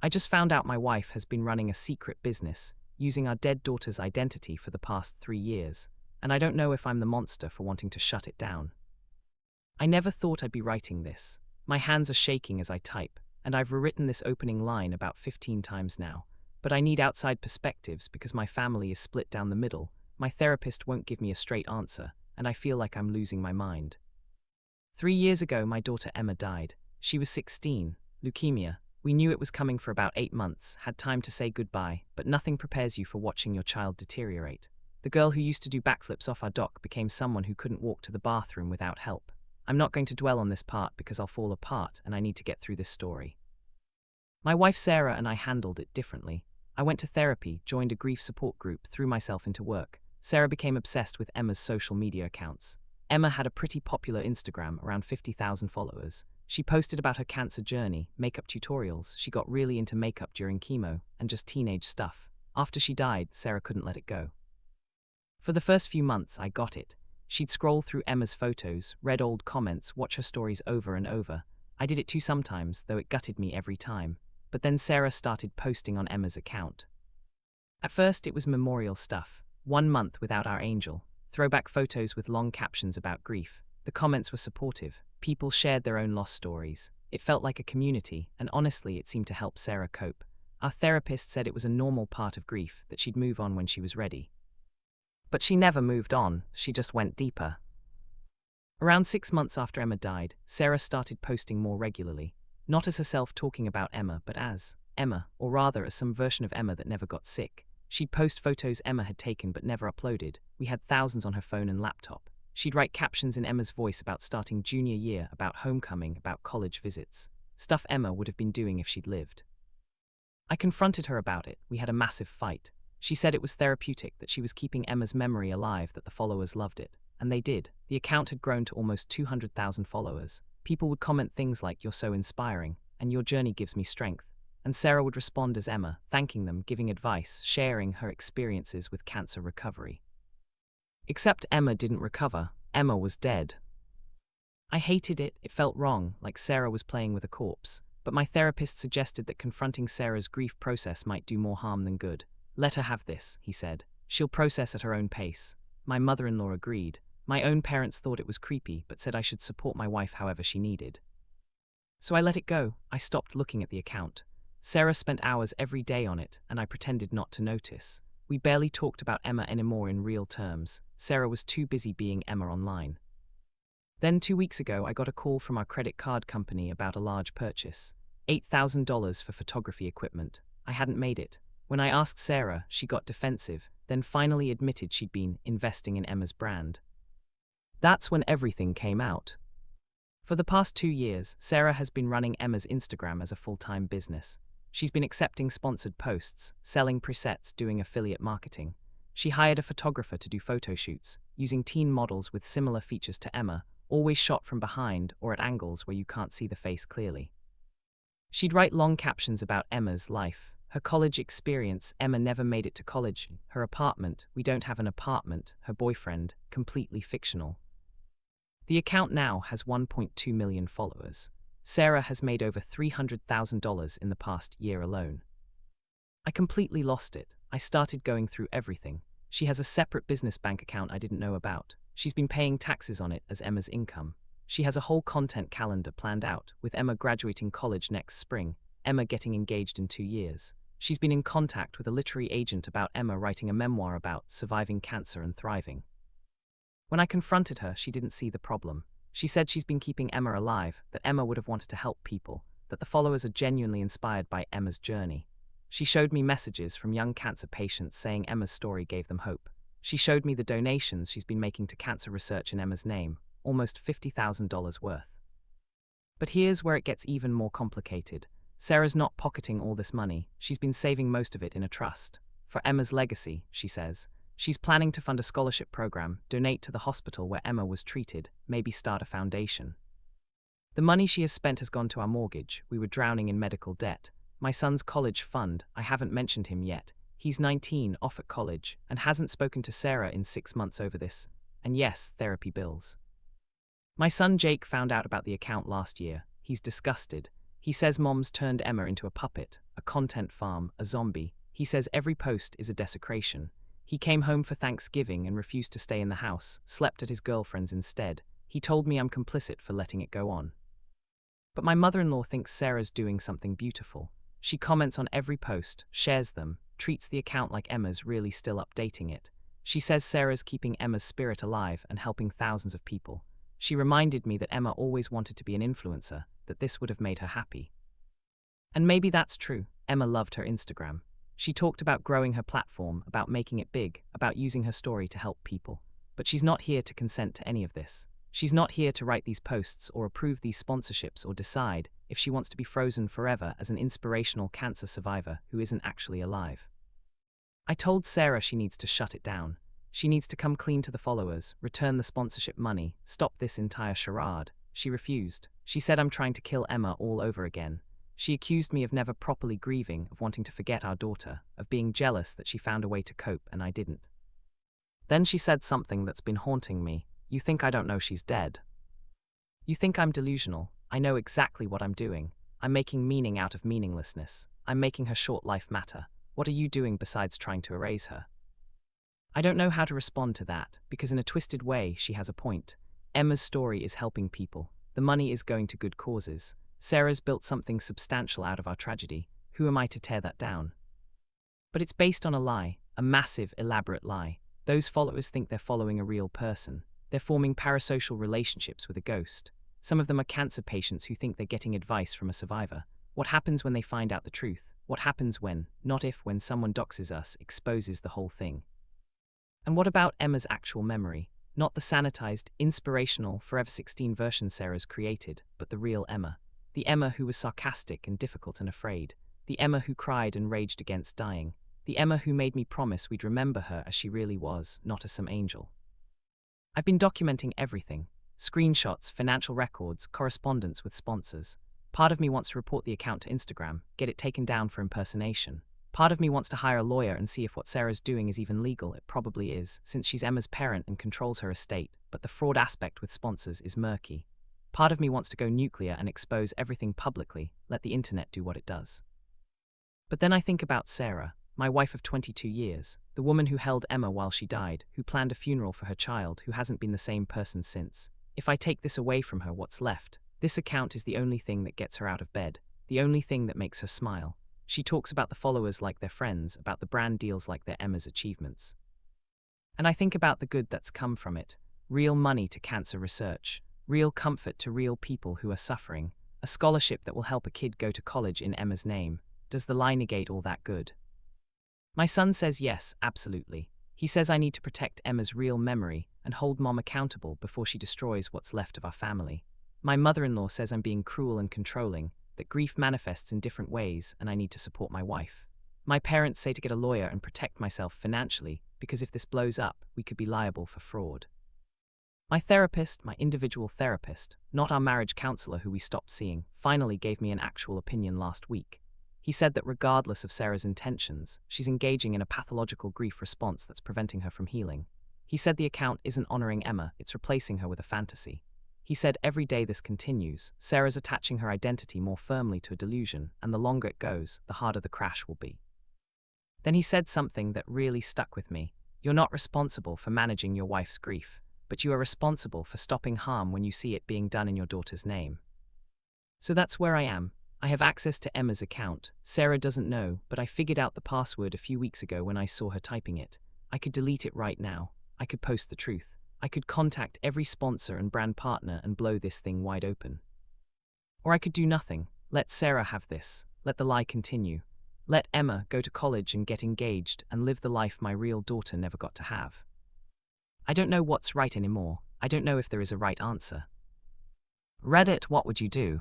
I just found out my wife has been running a secret business, using our dead daughter's identity for the past 3 years, and I don't know if I'm the monster for wanting to shut it down. I never thought I'd be writing this. My hands are shaking as I type, and I've rewritten this opening line about 15 times now. But I need outside perspectives because my family is split down the middle, my therapist won't give me a straight answer, and I feel like I'm losing my mind. 3 years ago, my daughter Emma died. She was 16, leukemia. We knew it was coming for about 8 months, had time to say goodbye, but nothing prepares you for watching your child deteriorate. The girl who used to do backflips off our dock became someone who couldn't walk to the bathroom without help. I'm not going to dwell on this part because I'll fall apart and I need to get through this story. My wife Sarah and I handled it differently. I went to therapy, joined a grief support group, threw myself into work. Sarah became obsessed with Emma's social media accounts. Emma had a pretty popular Instagram, around 50,000 followers. She posted about her cancer journey, makeup tutorials. She got really into makeup during chemo, and just teenage stuff. After she died, Sarah couldn't let it go. For the first few months, I got it. She'd scroll through Emma's photos, read old comments, watch her stories over and over. I did it too sometimes, though it gutted me every time. But then Sarah started posting on Emma's account. At first, it was memorial stuff. 1 month without our angel. Throwback photos with long captions about grief. The comments were supportive. People shared their own lost stories. It felt like a community, and honestly, it seemed to help Sarah cope. Our therapist said it was a normal part of grief, that she'd move on when she was ready. But she never moved on, she just went deeper. Around 6 months after Emma died, Sarah started posting more regularly. Not as herself talking about Emma, but as Emma, or rather as some version of Emma that never got sick. She'd post photos Emma had taken but never uploaded. We had thousands on her phone and laptop. She'd write captions in Emma's voice about starting junior year, about homecoming, about college visits. Stuff Emma would have been doing if she'd lived. I confronted her about it. We had a massive fight. She said it was therapeutic, that she was keeping Emma's memory alive, that the followers loved it. And they did. The account had grown to almost 200,000 followers. People would comment things like, "You're so inspiring," and "Your journey gives me strength." And Sarah would respond as Emma, thanking them, giving advice, sharing her experiences with cancer recovery. Except Emma didn't recover. Emma was dead. I hated it. It felt wrong, like Sarah was playing with a corpse. But my therapist suggested that confronting Sarah's grief process might do more harm than good. "Let her have this," he said. "She'll process at her own pace." My mother-in-law agreed. My own parents thought it was creepy, but said I should support my wife however she needed. So I let it go. I stopped looking at the account. Sarah spent hours every day on it, and I pretended not to notice. We barely talked about Emma anymore in real terms. Sarah was too busy being Emma online. Then 2 weeks ago, I got a call from our credit card company about a large purchase. $8,000 for photography equipment. I hadn't made it. When I asked Sarah, she got defensive, then finally admitted she'd been investing in Emma's brand. That's when everything came out. For the past 2 years, Sarah has been running Emma's Instagram as a full-time business. She's been accepting sponsored posts, selling presets, doing affiliate marketing. She hired a photographer to do photo shoots, using teen models with similar features to Emma, always shot from behind or at angles where you can't see the face clearly. She'd write long captions about Emma's life, her college experience. Emma never made it to college. Her apartment, we don't have an apartment. Her boyfriend, completely fictional. The account now has 1.2 million followers. Sarah has made over $300,000 in the past year alone. I completely lost it. I started going through everything. She has a separate business bank account I didn't know about. She's been paying taxes on it as Emma's income. She has a whole content calendar planned out, with Emma graduating college next spring, Emma getting engaged in 2 years. She's been in contact with a literary agent about Emma writing a memoir about surviving cancer and thriving. When I confronted her, she didn't see the problem. She said she's been keeping Emma alive, that Emma would have wanted to help people, that the followers are genuinely inspired by Emma's journey. She showed me messages from young cancer patients saying Emma's story gave them hope. She showed me the donations she's been making to cancer research in Emma's name, almost $50,000 worth. But here's where it gets even more complicated. Sarah's not pocketing all this money. She's been saving most of it in a trust. For Emma's legacy, she says. She's planning to fund a scholarship program, donate to the hospital where Emma was treated, maybe start a foundation. The money she has spent has gone to our mortgage. We were drowning in medical debt. My son's college fund, I haven't mentioned him yet. He's 19, off at college, and hasn't spoken to Sarah in 6 months over this. And yes, therapy bills. My son Jake found out about the account last year. He's disgusted. He says Mom's turned Emma into a puppet, a content farm, a zombie. He says every post is a desecration. He came home for Thanksgiving and refused to stay in the house, slept at his girlfriend's instead. He told me I'm complicit for letting it go on. But my mother-in-law thinks Sarah's doing something beautiful. She comments on every post, shares them, treats the account like Emma's really still updating it. She says Sarah's keeping Emma's spirit alive and helping thousands of people. She reminded me that Emma always wanted to be an influencer, that this would have made her happy. And maybe that's true. Emma loved her Instagram. She talked about growing her platform, about making it big, about using her story to help people. But she's not here to consent to any of this. She's not here to write these posts or approve these sponsorships or decide if she wants to be frozen forever as an inspirational cancer survivor who isn't actually alive. I told Sarah she needs to shut it down. She needs to come clean to the followers, return the sponsorship money, stop this entire charade. She refused. She said I'm trying to kill Emma all over again. She accused me of never properly grieving, of wanting to forget our daughter, of being jealous that she found a way to cope and I didn't. Then she said something that's been haunting me. You think I don't know she's dead? You think I'm delusional? I know exactly what I'm doing. I'm making meaning out of meaninglessness. I'm making her short life matter. What are you doing besides trying to erase her? I don't know how to respond to that, because in a twisted way, she has a point. Emma's story is helping people. The money is going to good causes. Sarah's built something substantial out of our tragedy. Who am I to tear that down? But it's based on a lie, a massive, elaborate lie. Those followers think they're following a real person. They're forming parasocial relationships with a ghost. Some of them are cancer patients who think they're getting advice from a survivor. What happens when they find out the truth? What happens when, not if, when someone doxes us, exposes the whole thing? And what about Emma's actual memory? Not the sanitized, inspirational, Forever 16 version Sarah's created, but the real Emma. The Emma who was sarcastic and difficult and afraid. The Emma who cried and raged against dying. The Emma who made me promise we'd remember her as she really was, not as some angel. I've been documenting everything. Screenshots, financial records, correspondence with sponsors. Part of me wants to report the account to Instagram, get it taken down for impersonation. Part of me wants to hire a lawyer and see if what Sarah's doing is even legal. It probably is, since she's Emma's parent and controls her estate, but the fraud aspect with sponsors is murky. Part of me wants to go nuclear and expose everything publicly, let the internet do what it does. But then I think about Sarah, my wife of 22 years, the woman who held Emma while she died, who planned a funeral for her child, who hasn't been the same person since. If I take this away from her, what's left? This account is the only thing that gets her out of bed, the only thing that makes her smile. She talks about the followers like they're friends, about the brand deals like they're Emma's achievements. And I think about the good that's come from it. Real money to cancer research. Real comfort to real people who are suffering. A scholarship that will help a kid go to college in Emma's name. Does the lie negate all that good? My son says yes, absolutely. He says I need to protect Emma's real memory and hold Mom accountable before she destroys what's left of our family. My mother-in-law says I'm being cruel and controlling, that grief manifests in different ways and I need to support my wife. My parents say to get a lawyer and protect myself financially because if this blows up, we could be liable for fraud. My therapist, my individual therapist, not our marriage counselor who we stopped seeing, finally gave me an actual opinion last week. He said that regardless of Sarah's intentions, she's engaging in a pathological grief response that's preventing her from healing. He said the account isn't honoring Emma, it's replacing her with a fantasy. He said every day this continues, Sarah's attaching her identity more firmly to a delusion, and the longer it goes, the harder the crash will be. Then he said something that really stuck with me. You're not responsible for managing your wife's grief, but you are responsible for stopping harm when you see it being done in your daughter's name. So that's where I am. I have access to Emma's account. Sarah doesn't know, but I figured out the password a few weeks ago when I saw her typing it. I could delete it right now. I could post the truth. I could contact every sponsor and brand partner and blow this thing wide open. Or I could do nothing. Let Sarah have this. Let the lie continue. Let Emma go to college and get engaged and live the life my real daughter never got to have. I don't know what's right anymore. I don't know if there is a right answer. Reddit, what would you do?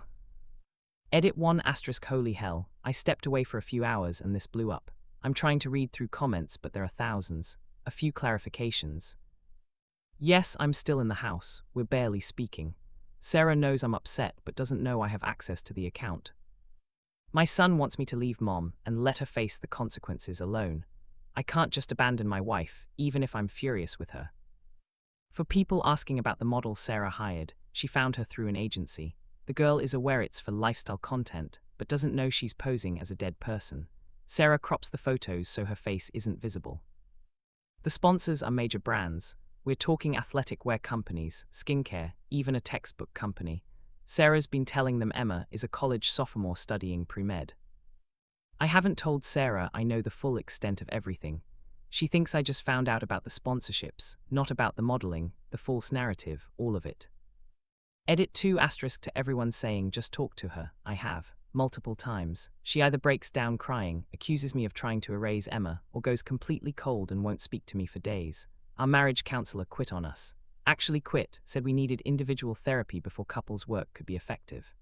Edit 1 * holy hell. I stepped away for a few hours and this blew up. I'm trying to read through comments, but there are thousands. A few clarifications. Yes, I'm still in the house. We're barely speaking. Sarah knows I'm upset, but doesn't know I have access to the account. My son wants me to leave Mom and let her face the consequences alone. I can't just abandon my wife, even if I'm furious with her. For people asking about the model Sarah hired, she found her through an agency. The girl is aware it's for lifestyle content, but doesn't know she's posing as a dead person. Sarah crops the photos so her face isn't visible. The sponsors are major brands. We're talking athletic wear companies, skincare, even a textbook company. Sarah's been telling them Emma is a college sophomore studying pre-med. I haven't told Sarah I know the full extent of everything. She thinks I just found out about the sponsorships, not about the modeling, the false narrative, all of it. Edit 2 asterisk to everyone saying just talk to her. I have, multiple times. She either breaks down crying, accuses me of trying to erase Emma, or goes completely cold and won't speak to me for days. Our marriage counselor quit on us. Actually quit, said we needed individual therapy before couples work could be effective.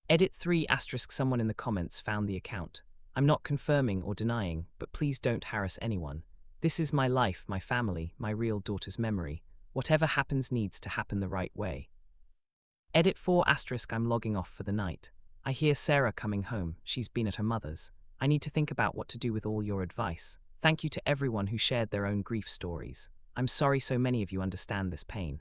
Edit 3 asterisk someone in the comments found the account. I'm not confirming or denying, but please don't harass anyone. This is my life, my family, my real daughter's memory. Whatever happens needs to happen the right way. Edit 4 asterisk I'm logging off for the night. I hear Sarah coming home. She's been at her mother's. I need to think about what to do with all your advice. Thank you to everyone who shared their own grief stories. I'm sorry so many of you understand this pain.